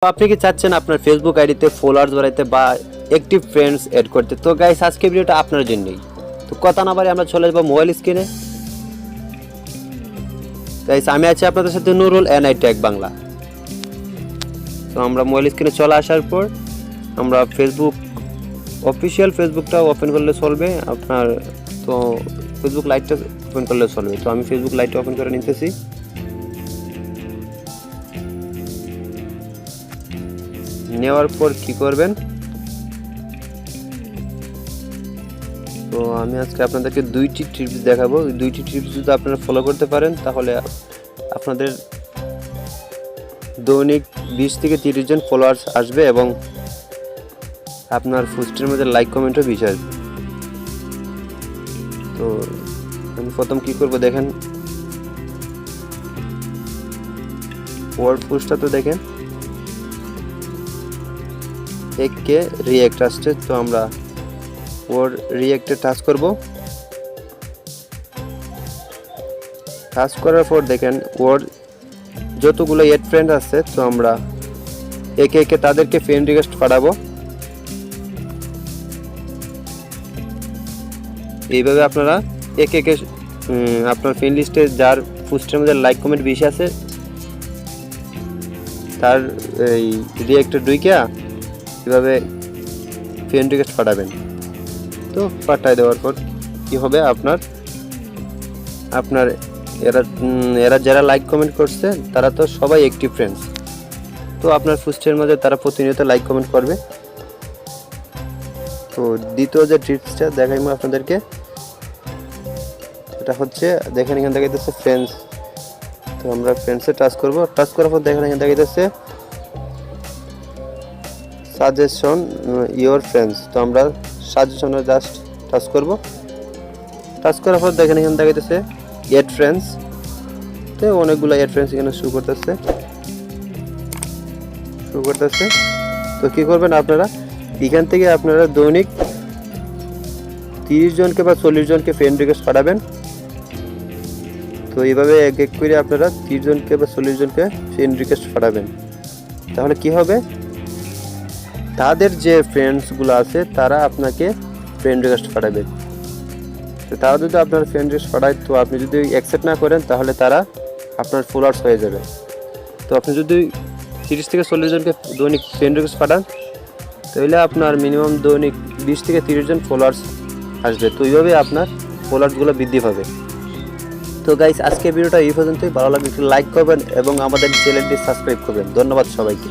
তো আপনি কি চাচ্ছেন আপনার ফেসবুক আইডিতে ফলোয়ার্স বাড়াইতে বা অ্যাক্টিভ ফ্রেন্ডস এড করতে? তো গাইস আজকে ভিডিওটা আপনার জন্যই। তো কথা না বাড়ি আমরা চলে যাবো মোবাইল স্ক্রিনে। গাইস আমি আছি আপনাদের সাথে নুরুল এনআই টেক বাংলা। তো আমরা মোবাইল স্ক্রিনে চলে আসার পর আমরা ফেসবুক অফিসিয়াল ফেসবুকটা ওপেন করলে চলবে আপনার। তো ফেসবুক লাইটটা ওপেন করলে চলবে। তো আমি ফেসবুক লাইটটা ওপেন করে নিতেছি। নেওয়ার পর কি করবেন, তো আমি আজকে আপনাদেরকে দুইটি টিপস দেখাবো। দুইটি টিপস যদি আপনারা ফলো করতে পারেন তাহলে আপনাদের দৈনিক 20 থেকে 30 জন ফলোয়ার্স আসবে এবং আপনার পোস্টের মধ্যে লাইক কমেন্টও বেশি আসবে। তো আমি প্রথম কি করব দেখেন, ওয়ার্ড পোস্টটা তো দেখেন একে রিঅ্যাক্ট আসছে। তো আমরা ওর রিঅ্যাক্টে টাচ করব। টাচ করার পর দেখেন ওর যতগুলো এড ফ্রেন্ড আছে তো আমরা একে একে তাদেরকে ফ্রেন্ড রিকোয়েস্ট পাঠাবো। এইভাবে আপনারা একে একে আপনার ফ্রেন্ড লিস্টে যার পোস্টের মধ্যে লাইক কমেন্ট বেশি আছে তার এই রিঅ্যাক্টে ঢুইকা এভাবে ফ্রেন্ড রিকোয়েস্ট পাঠাবেন। তো পাঠাই দেওয়ার পর কি হবে, আপনার এরা যারা লাইক কমেন্ট করছে তারা তো সবাই অ্যাক্টিভ ফ্রেন্ডস। তো আপনার পোস্টের মধ্যে তারা প্রতিনিয়ত লাইক কমেন্ট করবে। তো দ্বিতীয় যে টিপসটা দেখাইবো আপনাদেরকে, এটা হচ্ছে দেখেন এখানে দেখাইতেছে ফ্রেন্ডস। তো আমরা ফ্রেন্ডসে টাচ করব। টাচ করার পর দেখেন এখানে দেখাইতেছে সাজেশন ইওর ফ্রেন্ডস। তো আমরা সাজেশনে জাস্ট টাচ করব। টাচ করার পর দেখেন এখানে দেখাইতেছে এড ফ্রেন্ডস। তো অনেকগুলো এড ফ্রেন্ডস এখানে শো করতেছে। তো কি করবেন আপনারা, এখান থেকে আপনারা দৈনিক 30 জনকে বা 40 জনকে ফ্রেন্ড রিকোয়েস্ট পাঠাবেন। তো এইভাবে এক এক করে আপনারা 30 জনকে বা 40 জনকে ফ্রেন্ড রিকোয়েস্ট পাঠাবেন। তাহলে কি হবে, তাদের যে ফ্রেন্ডসগুলো আছে তারা আপনাকে ফ্রেন্ড রিকোয়েস্ট পাঠাবে। তো তারা যদি আপনার ফ্রেন্ড রিকোয়েস্ট পাঠায় তো আপনি যদি অ্যাকসেপ্ট না করেন তাহলে তারা আপনার ফলোয়ার্স হয়ে যাবে। তো আপনি যদি 30 থেকে 40 জনকে দৈনিক ফ্রেন্ড রিকোয়েস্ট পাঠান তাহলে আপনার মিনিমাম দৈনিক 20 থেকে 30 জন ফলোয়ার্স আসবে। তো এইভাবে আপনার ফলোয়ার্সগুলো বৃদ্ধি পাবে। তো গাইস আজকের ভিডিওটা এই পর্যন্তই। ভালো লাগলে একটু লাইক করবেন এবং আমাদের চ্যানেলটি সাবস্ক্রাইব করবেন। ধন্যবাদ সবাইকে।